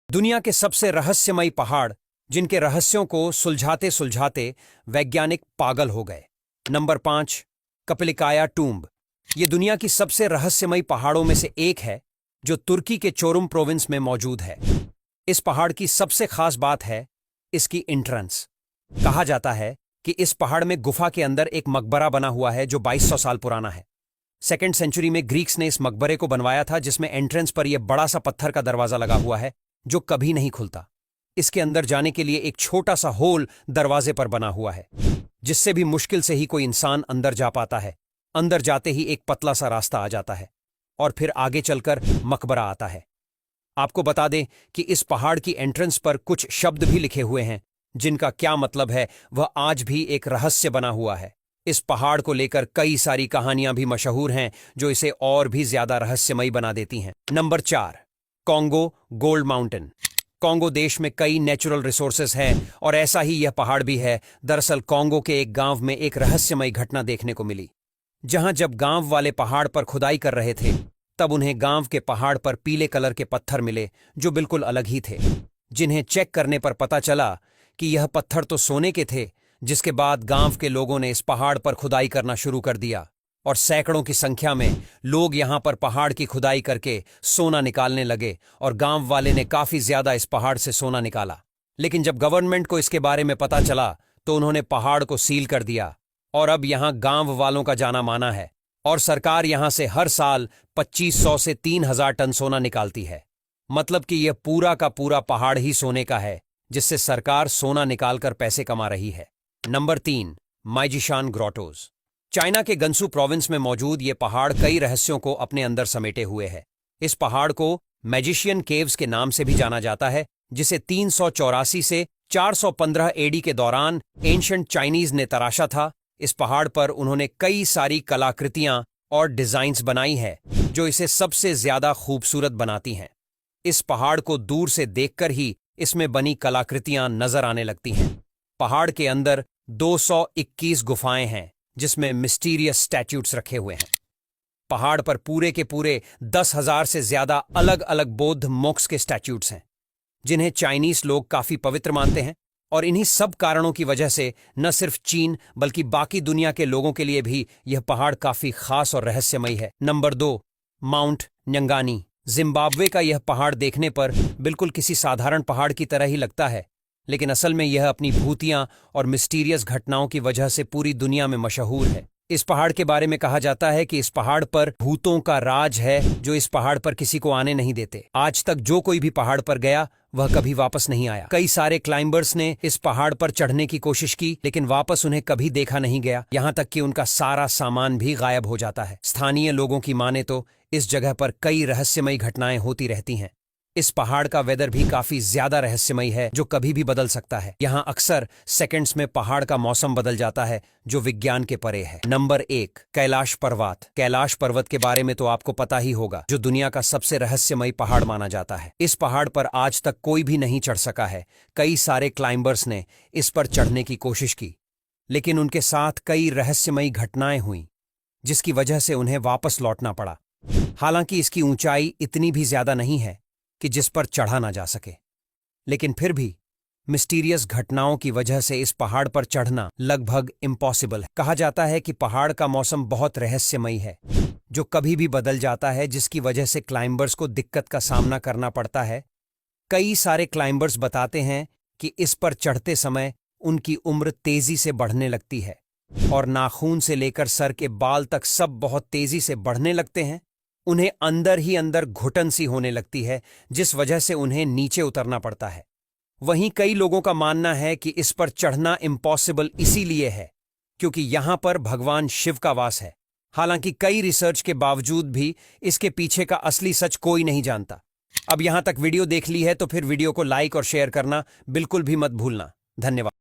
दुनिया के सबसे रहस्यमयी पहाड़ जिनके रहस्यों को सुलझाते सुलझाते वैज्ञानिक पागल हो गए। नंबर 5, कपलिकाया टूम्ब। ये दुनिया की सबसे रहस्यमयी पहाड़ों में से एक है जो तुर्की के चोरुम प्रोविंस में मौजूद है। इस पहाड़ की सबसे खास बात है इसकी एंट्रेंस। कहा जाता है कि इस पहाड़ में गुफा के अंदर एक मकबरा बना हुआ है जो 2200 साल पुराना है। 2nd सेंचुरी में ग्रीक्स ने इस मकबरे को बनवाया था, जिसमें एंट्रेंस पर यह बड़ा सा पत्थर का दरवाजा लगा हुआ है जो कभी नहीं खुलता। इसके अंदर जाने के लिए एक छोटा सा होल दरवाजे पर बना हुआ है, जिससे भी मुश्किल से ही कोई इंसान अंदर जा पाता है। अंदर जाते ही एक पतला सा रास्ता आ जाता है और फिर आगे चलकर मकबरा आता है। आपको बता दें कि इस पहाड़ की एंट्रेंस पर कुछ शब्द भी लिखे हुए हैं जिनका क्या मतलब है वह आज भी एक रहस्य बना हुआ है। इस पहाड़ को लेकर कई सारी कहानियां भी मशहूर हैं जो इसे और भी ज्यादा रहस्यमयी बना देती हैं। Number 4, Congo gold mountain. Congo देश में कई नेचुरल रिसोर्सेज हैं और ऐसा ही यह पहाड़ भी है। दरअसल कॉन्गो के एक गांव में एक रहस्यमयी घटना देखने को मिली, जहां जब गांव वाले पहाड़ पर खुदाई कर रहे थे तब उन्हें गांव के पहाड़ पर पीले कलर के पत्थर मिले जो बिल्कुल अलग ही थे, जिन्हें चेक करने पर पता चला कि यह पत्थर तो सोने के थे। जिसके बाद गांव के लोगों ने इस पहाड़ पर खुदाई करना शुरू कर दिया और सैकड़ों की संख्या में लोग यहां पर पहाड़ की खुदाई करके सोना निकालने लगे और गांव वाले ने काफी ज्यादा इस पहाड़ से सोना निकाला। लेकिन जब गवर्नमेंट को इसके बारे में पता चला तो उन्होंने पहाड़ को सील कर दिया और अब यहां गांव वालों का जाना माना है और सरकार यहां से हर साल 2500 से 3000 टन सोना निकालती है। मतलब कि यह पूरा का पूरा पहाड़ ही सोने का है, जिससे सरकार सोना निकालकर पैसे कमा रही है। नंबर 3, माइजिशान ग्रोटोज। चाइना के गंसू प्रोविंस में मौजूद ये पहाड़ कई रहस्यों को अपने अंदर समेटे हुए है। इस पहाड़ को मैजिशियन केव्स के नाम से भी जाना जाता है, जिसे 384 से 415 एडी के दौरान एंशिएंट चाइनीज ने तराशा था। इस पहाड़ पर उन्होंने कई सारी कलाकृतियां और डिजाइन्स बनाई है जो इसे सबसे ज्यादा खूबसूरत बनाती हैं। इस पहाड़ को दूर से देखकर ही इसमें बनी कलाकृतियां नजर आने लगती हैं। पहाड़ के अंदर 221 गुफाएं हैं जिसमें मिस्टीरियस स्टैट्यूट्स रखे हुए हैं। पहाड़ पर पूरे के पूरे 10,000 से ज्यादा अलग अलग बौद्ध मोक्ष के स्टैट्यूट्स हैं, जिन्हें चाइनीज लोग काफी पवित्र मानते हैं। और इन्हीं सब कारणों की वजह से न सिर्फ चीन बल्कि बाकी दुनिया के लोगों के लिए भी यह पहाड़ काफी खास और रहस्यमयी है। Number 2, mount न्यंगानी। जिम्बाब्वे का यह पहाड़ देखने पर बिल्कुल किसी साधारण पहाड़ की तरह ही लगता है, लेकिन असल में यह अपनी भूतियां और मिस्टीरियस घटनाओं की वजह से पूरी दुनिया में मशहूर है। इस पहाड़ के बारे में कहा जाता है कि इस पहाड़ पर भूतों का राज है जो इस पहाड़ पर किसी को आने नहीं देते। आज तक जो कोई भी पहाड़ पर गया वह कभी वापस नहीं आया। कई सारे क्लाइंबर्स ने इस पहाड़ पर चढ़ने की कोशिश की, लेकिन वापस उन्हें कभी देखा नहीं गया, यहाँ तक कि उनका सारा सामान भी गायब हो जाता है। स्थानीय लोगों की माने तो इस जगह पर कई रहस्यमयी घटनाएं होती रहती हैं। इस पहाड़ का वेदर भी काफी ज्यादा रहस्यमयी है जो कभी भी बदल सकता है। यहाँ अक्सर सेकंड्स में पहाड़ का मौसम बदल जाता है जो विज्ञान के परे है। नंबर 1, कैलाश पर्वत। कैलाश पर्वत के बारे में तो आपको पता ही होगा, जो दुनिया का सबसे रहस्यमयी पहाड़ माना जाता है। इस पहाड़ पर आज तक कोई भी नहीं चढ़ सका है। कई सारे क्लाइंबर्स ने इस पर चढ़ने की कोशिश की, लेकिन उनके साथ कई रहस्यमयी घटनाएं हुई जिसकी वजह से उन्हें वापस लौटना पड़ा। हालांकि इसकी ऊंचाई इतनी भी ज्यादा नहीं है कि जिस पर चढ़ा ना जा सके, लेकिन फिर भी मिस्टीरियस घटनाओं की वजह से इस पहाड़ पर चढ़ना लगभग इम्पॉसिबल है। कहा जाता है कि पहाड़ का मौसम बहुत रहस्यमयी है जो कभी भी बदल जाता है, जिसकी वजह से क्लाइंबर्स को दिक्कत का सामना करना पड़ता है। कई सारे क्लाइंबर्स बताते हैं कि इस पर चढ़ते समय उनकी उम्र तेजी से बढ़ने लगती है और नाखून से लेकर सर के बाल तक सब बहुत तेजी से बढ़ने लगते हैं। उन्हें अंदर ही अंदर घुटन सी होने लगती है, जिस वजह से उन्हें नीचे उतरना पड़ता है। वहीं कई लोगों का मानना है कि इस पर चढ़ना इम्पॉसिबल इसीलिए है क्योंकि यहां पर भगवान शिव का वास है। हालांकि कई रिसर्च के बावजूद भी इसके पीछे का असली सच कोई नहीं जानता। अब यहां तक वीडियो देख ली है तो फिर वीडियो को लाइक और शेयर करना बिल्कुल भी मत भूलना। धन्यवाद।